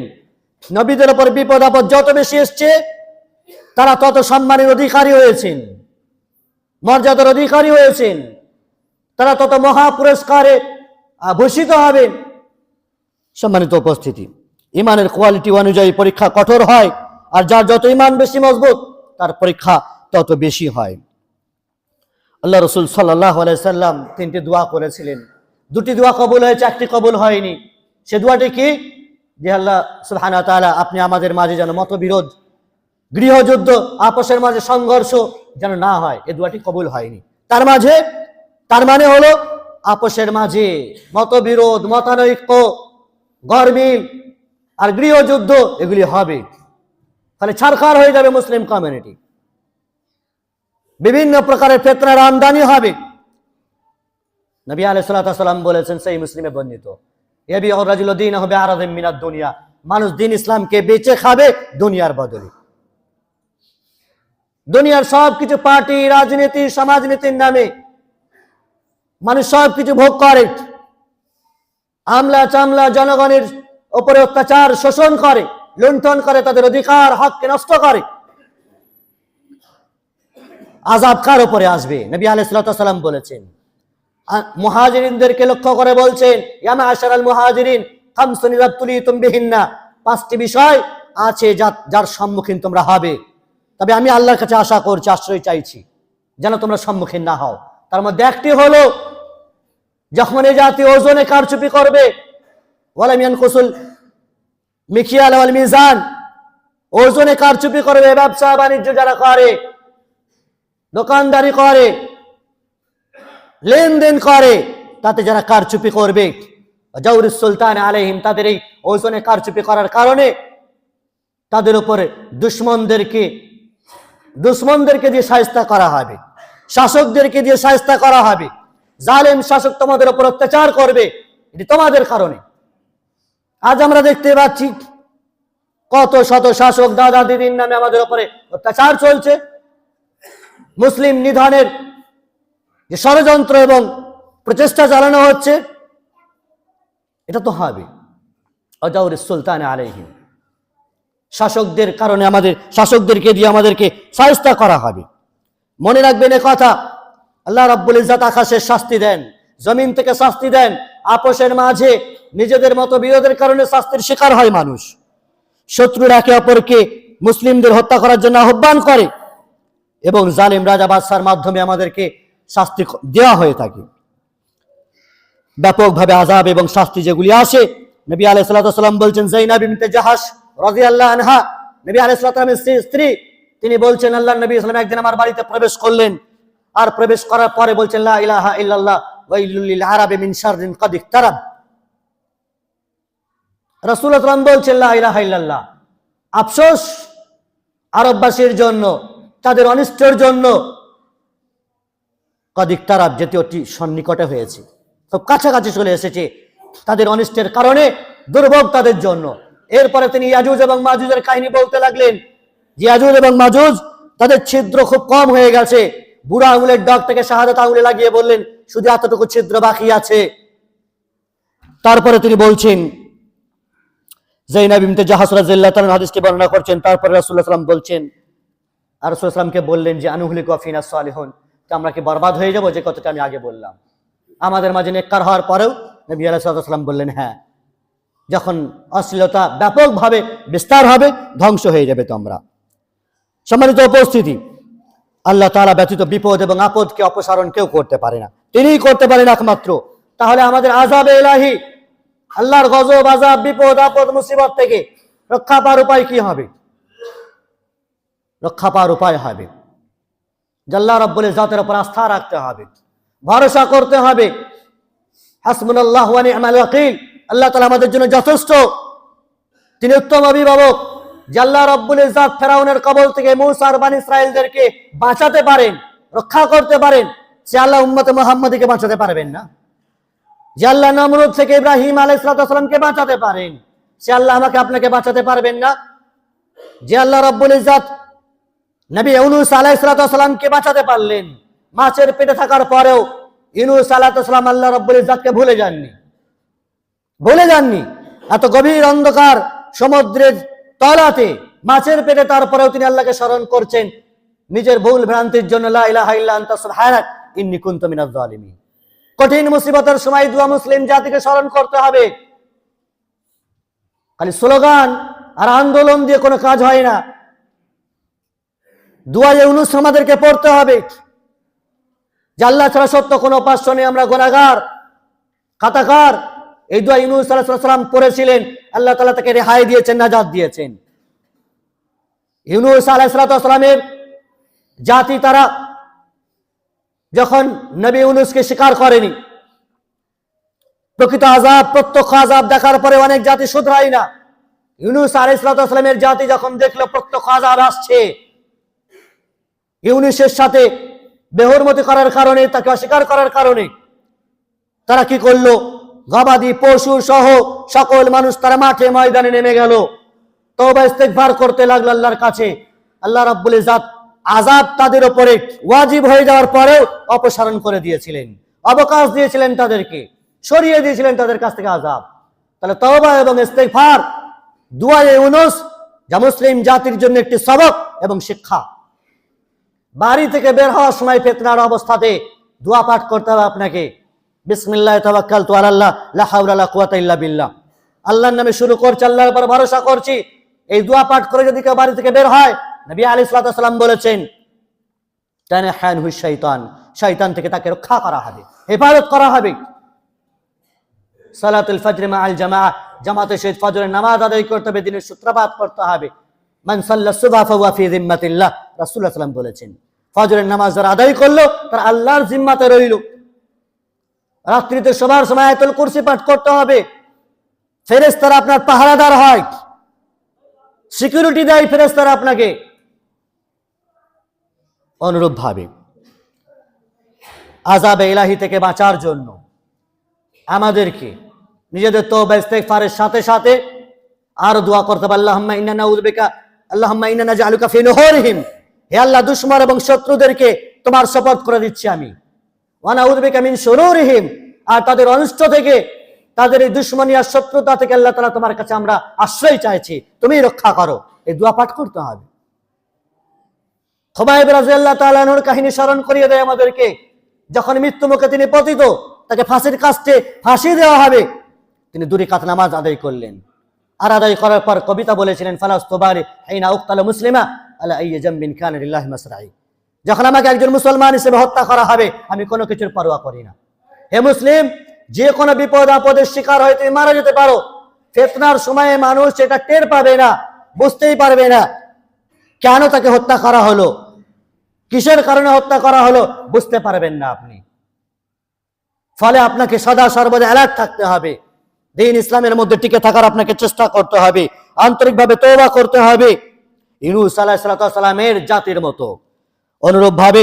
[SPEAKER 1] নবীদের উপর বিপদ আপদ যত বেশি এসছে তারা তত সম্মানের অধিকারী হয়েছেন, মর্যাদার অধিকারী হয়েছেন, তারা তত মহা পুরস্কারে ভূষিত হবেন। সম্মানিত উপস্থিতি, ইমানের কোয়ালিটি অনুযায়ী পরীক্ষা কঠোর হয়, আর যার যত ইমান বেশি মজবুত তার পরীক্ষা তত বেশি হয়। আল্লাহ রাসূল সাল্লাল্লাহু আলাইহি সাল্লাম 3টি দোয়া করেছিলেন, 2টি দোয়া কবুল হয়েছে, 1টি কবুল হয়নি। সে দোয়াটি কি? যে আল্লাহ সুবহানাহু ওয়া তাআলা আপনি আমাদের মাঝে যেন মতবিরোধ, গৃহযুদ্ধ, আপসের মাঝে সংঘর্ষ যেন না হয়। এই দোয়াটি কবুল হয়নি। তার মানে হলো আপসের মাঝে মতবিরোধ, মতানৈক্য, গরমিল আর গৃহযুদ্ধ এগুলি হবে, ফলে ছারখার হয়ে যাবে মুসলিম কমিউনিটি, বিভিন্ন প্রকারের ফিতনার আমদানি হবে। নবী আলাইহিস সালাম বলেছেন, সেই মুসলিমে বর্ণিত, ইয়াবিউর রাজুলু দীনাহু বিআরাদিন মিনাদ দুনিয়া, মানুষ দিন ইসলামকে বেচে খাবে দুনিয়ার বদলে। দুনিয়ার সবকিছু পার্টি, রাজনীতি, সমাজনীতির নামে মানুষ সবকিছু ভোগ করে, আমলা চামলা জনগণের উপরে অত্যাচার, শোষণ করে, লুণ্ঠন করে, তাদের অধিকার হককে নষ্ট করে। আযাব কার উপরে আসবে? নবী আলাইহিস সালাম বলেছেন, মুহাজিরিনদেরকে লক্ষ্য করে বলছেন, ইয়া মা'আশারাল মুহাজিরিন খামসুন ইযা তুলিতুম বিহিন্না, 5টি বিষয় আছে যার সম্মুখীন তোমরা হবে, তবে আমি আল্লাহর কাছে আশা করছি, আশ্রয় চাইছি যেন তোমরা সম্মুখীন না হও। তার মধ্যে একটি হলো, যখন এই জাতীয় ওজনে কারচুপি করবে, ওয়ালাম ইয়ানকুসুল মিকিয়াল ওয়াল মিজান, ওজনে কারচুপি করবে, ব্যবসা বাণিজ্য যারা করে, দোকানদারি করে, লেনদেন করে, তাতে যারা কারচুপি করবে, জাওরুস সুলতান আলাইহিম, তাদের এই ওজনে কারচুপি করার কারণে তাদের উপরে দুশমনদেরকে দুশ্মনদেরকে দিয়ে শায়েস্তা করা হবে, শাসকদেরকে দিয়ে শায়েস্তা করা হবে। জালেম শাসক তোমাদের উপর অত্যাচার করবে, এটি তোমাদের কারণে। আজ আমরা দেখতে পাচ্ছি কত শত শাসক দাদা দিদির নামে আমাদের উপরে অত্যাচার চলছে। মুসলিম নিধনের যে ষড়যন্ত্র এবং প্রচেষ্টা চালানো হচ্ছে, এটা তো হবে অজাউর সুলতান আলাইহিম। শাসকদের কারণে শাসকদেরকে দিয়ে আমাদেরকে শায়েস্তা করা হবে। মনে রাখবেন এ কথা, আল্লাহ রাব্বুল ইজ্জত আকাশের শাস্তি দেন, জমিন থেকে শাস্তি দেন। আপোষের মাঝে নিজেদের মতবিরোধের কারণে শাস্তির শিকার হয় মানুষ। শত্রুরা একে অপরকে মুসলিমদের হত্যা করার জন্য আহ্বান করে এবং জালিম রাজা বাদশার মাধ্যমে আমাদেরকে শাস্তি দেওয়া হয়ে থাকে। ব্যাপকভাবে আযাব এবং শাস্তি যেগুলি আসে, নবী আলাইহিস সালাতু ওয়াস সালাম বলছেন, যায়নাব বিনতে জাহাশ রাদিয়াল্লাহু আনহা, নবী আলাইহিস সালাতু ওয়াস সালামের স্ত্রী, তিনি বলছেন, আল্লাহর নবী সাল্লাল্লাহু আলাইহি ওয়াসাল্লাম একদিন আমার বাড়িতে প্রবেশ করলেন, আর প্রবেশ করার পরে বলছেন, লা ইলাহা ইল্লাল্লাহ ওয়াইলুল লিল আরাবি মিন শাররিন ক্বাদ ইকতারাব। রাসূলুল্লাহ সাল্লাল্লাহু আলাইহি ওয়াসাল্লাম বলছেন, লা ইলাহা ইল্লাল্লাহ, আফসোস আরববাসীর জন্য, তাদের অনিষ্টের জন্য, ক্বাদ ইকতারাব, যেটি অতি সন্নিকটে হয়েছে, খুব কাছাকাছি চলে এসেছে তাদের অনিষ্টের কারণে, দুর্ভোগ তাদের জন্য। এরপরে তিনি ইয়াজুজ এবং মাজুজের কাহিনী বলতে লাগলেন। ইয়াজুজ এবং মাজুজ, তাদের ছিদ্র খুব কম হয়ে গেছে। বুড়া আঙুলের ডগ থেকে শাহাদাত আঙুলে লাগিয়ে বললেন, শুধু এতটুকু ছিদ্র বাকি আছে। তারপরে তিনি বলছেন, যায়নাব বিনতে জাহাশ রাদিয়াল্লাহু তাআলা হাদিসটি বর্ণনা করছেন। তারপরে রাসূলুল্লাহ সাল্লাল্লাহু আলাইহি ওয়াসাল্লাম বলছেন, আর রাসূলুল্লাহ সাল্লাল্লাহু আলাইহি ওয়াসাল্লামকে বললেন যে, আনুহলিকু ফিনা সালিহুন, আমরা কি বরবাদ হয়ে যাব? যে কথাটা আমি আগে বললাম, আমাদের মাঝে নেককার হওয়ার পরেও নবী আলাইহিস সালাতু ওয়াস সালাম বললেন, হ্যাঁ, যখন অশ্লীলতা ব্যাপকভাবে বিস্তার হবে, ধ্বংস হয়ে যাবে তোমরা। সম্মানিত উপস্থিতি, আল্লাহ তাআলা ব্যতীত বিপদ এবং আপদকে অপসারণ কেউ করতে পারে না, তিনিই করতে পারেন একমাত্র। তাহলে আমাদের আযাবে ইলাহি, আল্লাহর গজব, আযাব, বিপদ, আপদ, মুসিবত থেকে রক্ষা পাওয়ার উপায় কি হবে? রক্ষা পাওয়ার উপায় হবে যে আল্লাহ রাব্বুল ইজ্জতের উপর আস্থা রাখতে হবে, ভরসা করতে হবে। হাসবুনাল্লাহু ওয়া নি'মাল ওয়াকিল, আল্লাহ তাআলা আমাদের জন্য যথেষ্ট, তিনি উত্তম অভিভাবক। যে আল্লাহ রাব্বুল ইজ্জত ফেরাউনের কবল থেকে মূসা আর বনী ইসরাঈলদেরকে বাঁচাতে পারেন, রক্ষা করতে পারেন, সে আল্লাহ উম্মতে মুহাম্মাদীকে বাঁচাতে পারবেন না? যে আল্লাহ নমরুদ থেকে ইব্রাহিম আলাইহিস সালামকে বাঁচাতে পারেন, সে আল্লাহ আমাকে আপনাকে বাঁচাতে পারবেন না? যে আল্লাহ রাব্বুল ইজ্জত নবী ইউনূস আলাইহিস সালামকে বাঁচাতে পারলেন, মাছের পেটে থাকার পরেও ইউনূস আলাইহিস সালাম আল্লাহ রাব্বুল ইজ্জতকে ভুলে যাননি। এত গভীর অন্ধকার সমুদ্রের তলাতে, মাছের পেটে, তারপরেও তিনি আল্লাহকে স্মরণ করছেন নিজের ভুল ভ্রান্তির জন্য। লা ইলাহা ইল্লা আনতা সুবহানাক ইন্নী কুনতু মিনাজ জালিমিন। কঠিন মুসিবতের সময় দুয়া মুসলিম জাতিকে স্মরণ করতে হবে। খালি স্লোগান আর আন্দোলন দিয়ে কোনো কাজ হয় না। দুয়া ইউনূস আমাদেরকে পড়তে হবে যে আল্লাহ ছাড়া সত্য কোনো উপাস্য নেই, আমরা গুনাহগার, খাতাকার। এই দুয়া ইউনূস আলাইহিস সালাম পড়েছিলেন, আল্লাহ তাআলা তাকে রেহাই দিয়েছেন, নাজাত দিয়েছেন। ইউনূস আলাইহিস সালামের জাতি, তারা যখন নবী ইউনূসকে স্বীকার করেনি, প্রকৃত আযাব, প্রত্যক্ষ আযাব দেখার পরে অনেক জাতি শুধরায় না। ইউনূস আলাইহিস সালামের জাতি যখন দেখলো প্রত্যক্ষ আযাব আসছে, ইউনূসের সাথে বেহুরমতি করার কারণে, তাকে অস্বীকার করার কারণে, তারা কি করলো? গবাদি পশু সহ সকল মানুষ তারা মাঠে ময়দানে নেমে গেল, তওবা ইস্তেগফার করতে লাগলো আল্লাহর কাছে। আল্লাহ রাব্বুল ইজ্জত আযাব তাদের উপরে ওয়াজিব হয়ে যাওয়ার পরেও অপসারণ করে দিয়েছিলেন, অবকাশ দিয়েছিলেন তাদেরকে, সরিয়ে দিয়েছিলেন তাদের কাছ থেকে আযাব। তাহলে তওবা এবং ইস্তেগফার, দুআ ইউনূস, যা মুসলিম জাতির জন্য একটি সবক এবং শিক্ষা। বাড়ি থেকে বের হওয়ার সময় ফিতনার অবস্থাতে দোয়া পাঠ করতে হবে আপনাকে। বিসমিল্লাহি তাওয়াক্কালতু আলাল্লাহ লা হাওলা ওয়ালা কুওয়াতা ইল্লা বিল্লাহ। আল্লাহর নামে শুরু করছি, আল্লাহর উপর ভরসা করছি। এই দোয়া পাঠ করে যদি কেউ বাড়ি থেকে বের হয়, নবী আলাইহিস সালাম বলেছেন, তানহানহু শাইতান, শয়তান থেকে তাকে রক্ষা করা হবে, হেফাজত করা হবে। সালাতুল ফজর মাআল জামাআহ, জামাতের সহিত ফজরের নামাজ আদায় করতে হবে, দিনের সূত্রপাত করতে হবে। মান সাল্লা সুবহা ফাহুয়া ফি যিম্মাতিল্লাহ, রাসূলুল্লাহ সাল্লাল্লাহু আলাইহি ওয়াসাল্লাম বলেছেন, ফজরের নামাজ যারা আদায় করলো তার আল্লাহর জিম্মাতে রইল। রাত্রিতে শোবার সময় আয়াতুল কুরসি পাঠ করতে হবে। ফেরেশতারা আপনার পাহারাদার হয়, সিকিউরিটি দেয় ফেরেশতারা আপনাকে। অনুরূপভাবে আযাবে ইলাহি থেকে বাঁচার জন্য আমাদেরকে নিজেদের তওবা ইস্তেগফারের সাথে সাথে আর দোয়া করতে হবে, আল্লাহুম্মা ইন্না নাউযু বিকা আল্লাহুম্মা ইন্না নাজআলুকা ফি নুহুরিহিম, হে আল্লাহ দুশমন এবং শত্রুদেরকে তোমার শপথ করে দিচ্ছি আমি, ওয়া নাউযু বিকা মিন শুরুরিহিম, আর তাদের অনিষ্ট থেকে, তাদের এই দুশমনী আর শত্রুতা থেকে আল্লাহ তাআলা তোমার কাছে আমরা আশ্রয় চাইছি, তুমি রক্ষা করো। এই দোয়া পাঠ করতে হবে। খুবাইব রাদিয়াল্লাহু তাআলা আনহুর কাহিনী স্মরণ করিয়ে দেয় আমাদেরকে, যখন মৃত্যু মুখে তিনি পতিত, তাকে ফাঁসির কাস্টে ফাঁসি দেওয়া হবে, তিনি 2 রাকাত নামাজ আদায় করলেন। আর আদায় করার পর কবিতা বলেছিলেন, ফালাস্তুবারি হাইনা উক্তাল মুসলিমা আলা আইয়ি জামবিন কানা লিল্লাহি মাসরাই, যখন আমাকে একজন মুসলমান হিসেবে হত্যা করা হবে আমি কোনো কিছুর পরোয়া করি না। হে মুসলিম, যে কোনো বিপদ আপদের শিকার হয়ে তুমি মারা যেতে পারো। ফিতনার সময়ে মানুষ এটা টের পাবে না, বুঝতেই পারবে না কেন তাকে হত্যা করা হলো, কিসের কারণে হত্যা করা হলো, বুঝতে পারবেন না আপনি। ফলে আপনাকে সদা সর্বদা অ্যালার্ট থাকতে হবে, দ্বীন ইসলামের মধ্যে টিকে থাকার আপনাকে চেষ্টা করতে হবে, আন্তরিকভাবে তওবা করতে হবে, ইউনূস আলাইহিস সালামের জাতির মতো। অনুরূপভাবে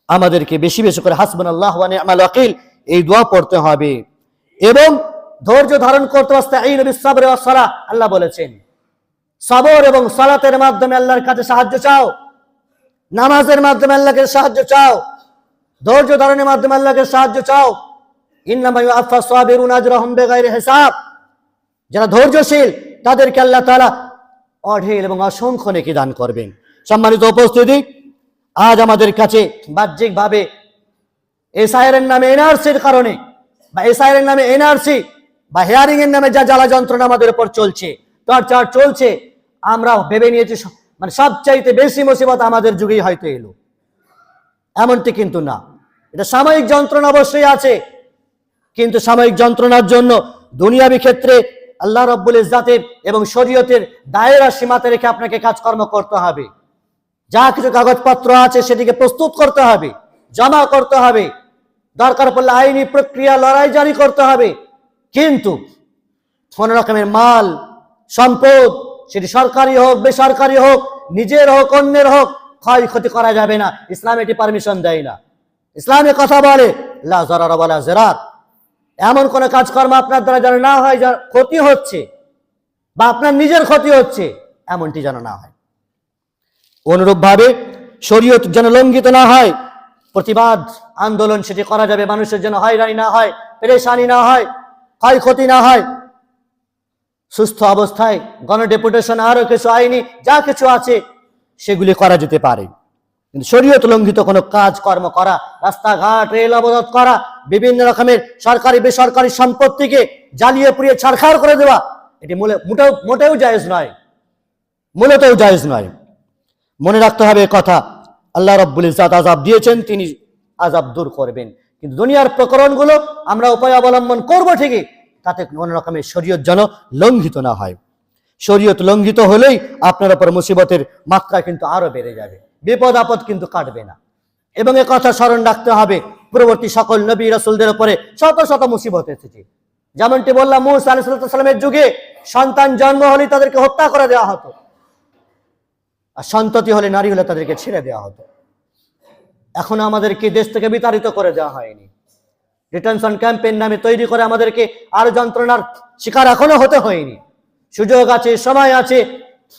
[SPEAKER 1] আমাদেরকে বেশি বেশি করে হাসবুনাল্লাহু ওয়া নি'মাল ওয়াকিল এই দোয়া পড়তে হবে এবং ধৈর্য ধারণ করতে হবে। ইস্তাঈনু বিস-সাবরি ওয়াস-সালাহ, আল্লাহ বলেছেন সবর এবং সালাতের মাধ্যমে আল্লাহর কাছে সাহায্য চাও, নামাজের মাধ্যমে আল্লাহকে সাহায্য চাও, ধৈর্য ধারণের মাধ্যমে আল্লাহকে সাহায্য চাও। ইন্নামা ইউআফফাস সাবিরুনা আজরাহুম বিগাইরি হিসাব, যারা ধৈর্যশীল তাদেরকে আল্লাহ তাআলা অঢেল এবং অসংখ্য নেকি দান করবেন। সম্মানিত উপস্থিতি, আজ আমাদের কাছে বাহ্যিকভাবে এসআইআর নামে এনআরসির কারণে বা এসআইআর নামে এনআরসি বা হিয়ারিং এর নামে যা জ্বালা যন্ত্রণা আমাদের উপর চলছে, টর্চার চলছে, আমরা ভেবে নিয়েছি মানে সবচাইতে বেশি মুসিবত আমাদের যুগেই হয়তো এলো। এমনটি কিন্তু না, এটা সাময়িক যন্ত্রণা অবশ্যই আছে, কিন্তু সাময়িক যন্ত্রণার জন্য দুনিয়াবী ক্ষেত্রে আল্লাহ রাব্বুল ইজ্জাতের এবং শরীয়তের দায়রা সীমাতে রেখে আপনাকে কাজকর্ম করতে হবে। যা কিছু কাগজপত্র আছে সেটিকে প্রস্তুত করতে হবে, জমা করতে হবে, দরকার পড়লে আইনি প্রক্রিয়া লড়াই জারি করতে হবে, কিন্তু কোন রকমের মাল সম্পদ, সেটি সরকারি হোক বেসরকারি হোক, নিজের হোক অন্যের হোক, ক্ষয়ক্ষতি করা যাবে না। ইসলাম এটি পারমিশন দেয় না। ইসলামে কথা বলে লা যারারা ওয়ালা জিরার, এমন কোন কাজকর্ম আপনার দ্বারা যেন না হয় যার ক্ষতি হচ্ছে বা আপনার নিজের ক্ষতি হচ্ছে, এমনটি যেন না হয়। অনুরূপভাবে শরীয়ত যেন লঙ্ঘিত না হয়, প্রতিবাদ আন্দোলন সেটি করা যাবে, মানুষের যেন হয়রানি না হয়, পেরেশানি না হয়, ক্ষয়ক্ষতি না হয়। সুস্থ অবস্থায় গণডেপুটেশন আরো কিছু আইনি যা কিছু আছে সেগুলি করা যেতে পারে, কিন্তু শরীয়ত লঙ্ঘিত কোনো কাজকর্ম করা, রাস্তাঘাট রেল অবরোধ করা, বিভিন্ন রকমের সরকারি বেসরকারি সম্পত্তিকে জ্বালিয়ে পুড়িয়ে ছারখার করে দেওয়া, এটি মোটেও জায়েজ নয়, মূলতও জায়েজ নয়। মনে রাখতে হবে কথা, আল্লাহ রাব্বুল ইজ্জাত আযাব দিয়েছেন, তিনি আযাব দূর করবেন, কিন্তু দুনিয়ার প্রকরণগুলো আমরা উপায় অবলম্বন করব ঠিকই, তাতে কোন রকমের শরীয়ত যেন লঙ্ঘিত না হয়। শরীয়ত লঙ্ঘিত হলেই আপনার উপর মুসিবতের মাত্রা কিন্তু আরো বেড়ে যাবে, বিপদ আপদ কিন্তু কাটবে না। এবং এ কথা স্মরণ রাখতে হবে, পূর্ববর্তী সকল নবী রাসূলদের উপরে শত শত মুসিবত এসেছে। যেমনটি বললাম, মূসা আলাইহিস সালামের যুগে সন্তান জন্ম হলে তাদেরকে হত্যা করে দেওয়া হতো, আর সন্ততি হলে নারী হলে তাদেরকে ছেড়ে দেওয়া হতো। এখন আমাদেরকে দেশ থেকে বিতাড়িত করে দেওয়া হয়নি, ডিটেনশন ক্যাম্পের নামে তৈরি করে আমাদেরকে আর যন্ত্রণার শিকার এখনো হতে হয়নি। সুযোগ আছে, সময় আছে,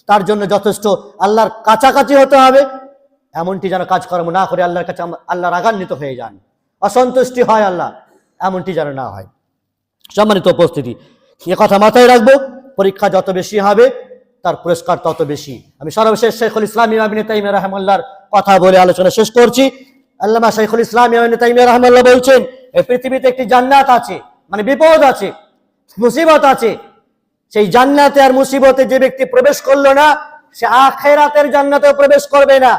[SPEAKER 1] তার জন্য যথেষ্ট আল্লাহর কাছাকাছি হতে হবে। এমনটি যেন কাজকর্ম না করে আল্লাহর কাছে আল্লাহ রাগান্বিত হয়ে যান, অসন্তুষ্টি হয় আল্লাহ, এমনটি যেন না হয়। সম্মানিত উপস্থিতি, এ কথা মাথায় রাখবো, পরীক্ষা যত বেশি হবে তার পুরস্কার তত বেশি। আমি সর্বশেষ শাইখুল ইসলাম ইবনে তাইমিয়া রাহিমাহুল্লাহর কথা বলে আলোচনা শেষ করছি। আল্লামা শাইখুল ইসলাম ইবনে তাইমিয়া রাহিমাহুল্লাহ বলছেন, এই পৃথিবীতে একটি জান্নাত আছে, মানে বিপদ আছে, মুসিবত আছে। সেই জান্নাতে আর মুসিবতে যে ব্যক্তি প্রবেশ করলো না, সে আখিরাতের জান্নাতেও প্রবেশ করবে না।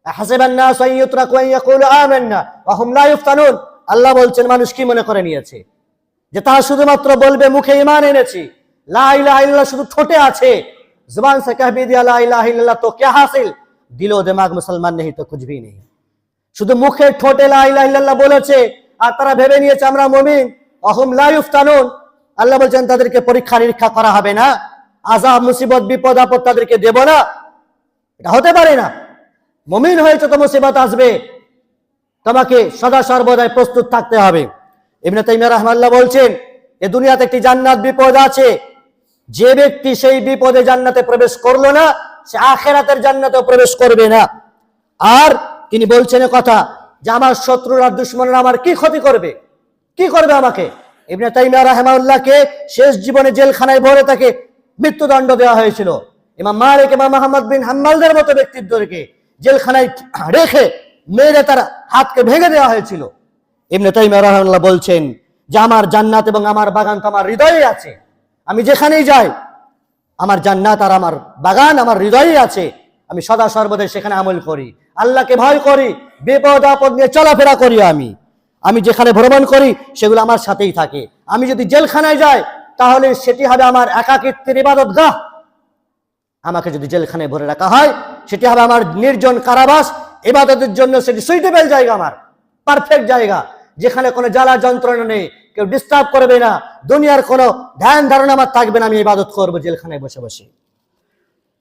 [SPEAKER 1] হাসিবান নাস আন ইউতরাকু আন ইয়াকুলু আমান্না ওয়া হুম লা ইফতানুন, আল্লাহ বলছেন মানুষ কি মনে করে নিয়েছে যে তারা শুধুমাত্র বলবে মুখে ঈমান এনেছি, লা ইলাহা ইল্লাল্লাহ শুধু ঠোঁটে আছে, जुबान से कह भी दिया ला इलाहा इल्लल्लाह तो क्या हासिल, दिलो दिमाग मुसलमान नहीं तो कुछ भी नहीं। শুধু মুখে ঠোঁটে লা ইলাহা ইল্লাল্লাহ বলেছে আর তারা ভেবে নিয়েছে আমরা মুমিন। ওয়াহুম লা ইফতানুন, আল্লাহ বলেন তাদেরকে পরীক্ষা নিরীক্ষা করা হবে না, আযাব মুসিবত বিপদ আপদ তাদেরকে দেব না, এটা হতে পারে না। মুমিন হয়েছে তো মুসিবত আসবে, তোমাকে সদা সর্বদাই প্রস্তুত থাকতে হবে। ইবনে তাইমিয়া রাহমাতুল্লাহ বলছেন, এ দুনিয়াতে একটি জান্নাত বিপদ আছে, যে ব্যক্তি সেই বিপদে জান্নাতে প্রবেশ করলো না, সে আখিরাতের জান্নাতেও প্রবেশ করবে না। আর তিনি বলছেন কথা যে আমার শত্রুরা, দুশমনরা আমার কি ক্ষতি করবে, কি করবে আমাকে। ইবনে তাইমিয়া রাহমাতুল্লাহকে শেষ জীবনে জেলখানায় ভরে তাকে মৃত্যুদণ্ড দেওয়া হয়েছিল। ইমাম মালিক, ইমাম আহমদ বিন হাম্বলদের মতো ব্যক্তিত্বকে জেলখানায় রেখে মেরে তার হাতকে ভেঙে দেওয়া হয়েছিল। ইবনে তাইমিয়া রাহমাতুল্লাহ বলছেন যে আমার জান্নাত এবং আমার বাগান তো আমার হৃদয়ে আছে, আমি যেখানেই যাই আমার জান্নাত আর আমার বাগান আমার হৃদয়ে আছে, আমি সদা সর্বদাই সেখানে আমল করি, আল্লাহকে ভয় করি, বিপদ আপদ নিয়ে চলাফেরা করি। আমি যেখানে ভ্রমণ করি সেগুলো আমার সাথেই থাকে। আমি যদি জেলখানায় যাই তাহলে সেটি হবে আমার একাকিত্বের ইবাদতগাহ। আমাকে যদি জেলখানায় ভরে রাখা হয় সেটি হবে আমার নির্জন কারাবাস, ইবাদতের জন্য সেটি সুইটেবল জায়গা, আমার পারফেক্ট জায়গা, যেখানে কোনো জ্বালা যন্ত্রণা নেই, কেউ ডিস্টার্ব করবে না, দুনিয়ার কোনো ধ্যান ধারণা আমার থাকবে না, আমি ইবাদত করবো জেলখানায় বসে বসে।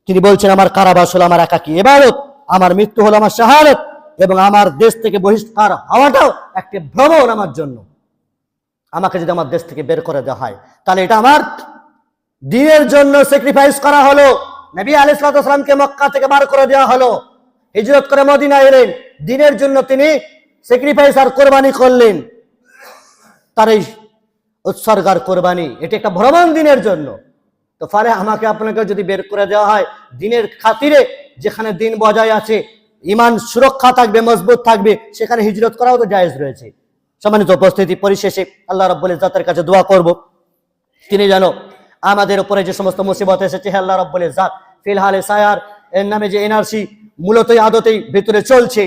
[SPEAKER 1] তিনি বলছেন আমার কারাবাস হলো আমার একাকী ইবাদত, আমার মৃত্যু হলো আমার শাহাদাত, এবং আমার দেশ থেকে বহিষ্কার হওয়াটাও একটি ভ্রমণ আমার জন্য। আমাকে যদি আমার দেশ থেকে বের করে দেওয়া হয় তাহলে এটা আমার দ্বীনের জন্য স্যাক্রিফাইস করা হলো। নবী আলাইহিস সালামকে মক্কা থেকে বার করে দেওয়া হলো, হিজরত করে মদিনায় এলেন, দ্বীনের জন্য তিনি স্যাক্রিফাইস আর কোরবানি করলেন। তার এই উৎসর্গার কোরবানি, এটি একটা ভ্রমণ দ্বীনের জন্য। তো ফলে আমাকে আপনাকে যদি বের করে দেওয়া হয় দ্বীনের খাতিরে, যেখানে দ্বীন বজায় আছে, ঈমান সুরক্ষা থাকবে, মজবুত থাকবে, সেখানে হিজরত করাও তো জায়েজ রয়েছে। সম্মানিত উপস্থিতি, পরিশেষে আল্লাহ রাব্বুল ইজ্জাতের কাছে দোয়া করব, তিনি যেন আমাদের উপরে যে সমস্ত মুসিবত এসেছে, আল্লাহ রাব্বুল ইজ্জাত ফিলহাল সায়ার এর নামে যে এনআরসি মূলতই আদতেই ভিতরে চলছে,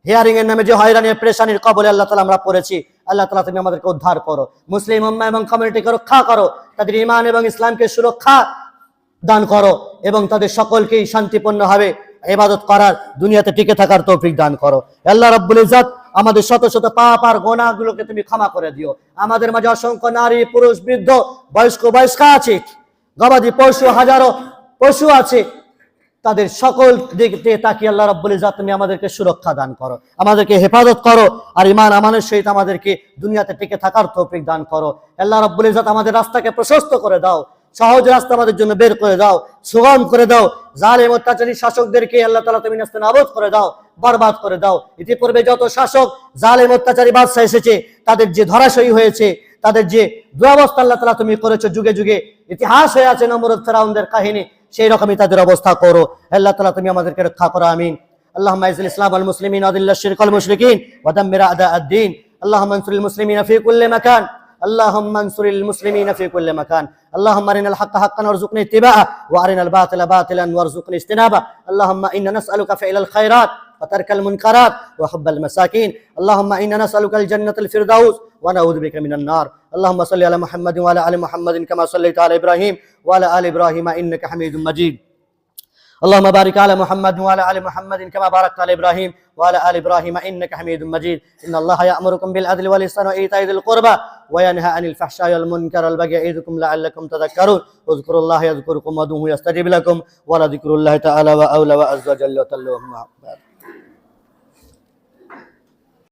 [SPEAKER 1] হিয়ারিং এর নামে যে হয়রানি প্রেশানির কবলে আল্লাহ তাআলা আমরা পড়েছি, আল্লাহ তাআলা তুমি আমাদেরকে উদ্ধার করো, মুসলিম উম্মাহ এবং কমিউনিটিকে রক্ষা করো, তাদের ঈমান এবং ইসলামকে সুরক্ষা দান করো, এবং তাদের সকলকেই শান্তিপূর্ণভাবে ইবাদত করার, দুনিয়াতে টিকে থাকার তৌফিক দান করো। আল্লাহ রাব্বুল ইজ্জাত আমাদের শত শত পাপ আর গুনাহগুলোকে তুমি ক্ষমা করে দিও। আমাদের মাঝে অসংখ্য নারী, পুরুষ, বৃদ্ধ, বয়স্ক, বয়স্কা আছে, গবাদি পশু, হাজারো পশু আছে, তাদের সকল দিক দিয়ে তাকিয়ে আল্লাহ রাব্বুল ইজ্জাত তুমি আমাদেরকে সুরক্ষা দান করো, আমাদেরকে হেফাজত করো, আর ঈমান আমানের সহিত আমাদেরকে দুনিয়াতে টিকে থাকার তৌফিক দান করো। আল্লাহ রাব্বুল ইজ্জাত আমাদের রাস্তাকে প্রশস্ত করে দাও, সহজ রাস্তা আমাদের জন্য বের করে দাও, সুগম করে দাও। জালেম অত্যাচারী শাসকদেরকে আল্লাহ তাআলা তুমি নাস্তানাবুদ করে দাও, বরবাদ করে দাও। ইতিপূর্বে যত শাসক, জালেম অত্যাচারী বাদশা এসেছে, তাদের যে ধরাশয়ী হয়েছে, তাদের যে দুরবস্থা আল্লাহ তাআলা তুমি করেছো, যুগে যুগে ইতিহাস হয়ে আছে নমরুদ ফিরাউনদের কাহিনী, সেই রকমই তাদের অবস্থা করো। আল্লাহ তাআলা তুমি আমাদেরকে রক্ষা করো, আমিন। আল্লাহুম্মা ইজ্জিল ইসলাম ওয়াল মুসলিমিন ওয়া আযিল্লাশ শিরকা ওয়াল মুশরিকিন ওয়া দাম্মির আ'দা'আদ-দ্বীন। আল্লাহুম্মা আনসুরিল মুসলিমিনা ফি কুল্লি মাকান, اللهم انصر المسلمين في كل مكان. اللهم ارنا الحق حقا وارزقنا اتباعه وارنا الباطل باطلا وارزقنا اجتنابه. اللهم انا نسالك فعل الخيرات وترك المنكرات وحب المساكين. اللهم انا نسالك الجنه الفردوس ونعوذ بك من النار. اللهم صل على محمد وعلى ال محمد كما صليت على ابراهيم وعلى ال ابراهيم انك حميد مجيد. اللهم بارك على محمد وعلى ال محمد كما باركت على ابراهيم وعلى ال ابراهيم انك حميد مجيد. ان الله يأمركم بالعدل والإحسان وإيتاء ذي القربى وينهى عن الفحشاء والمنكر والبغي يعظكم لعلكم تذكرون. اذكروا الله يذكركم وادعوه يستجب لكم ولذكر الله تعالى وأولى وعز وجل وتلوهم.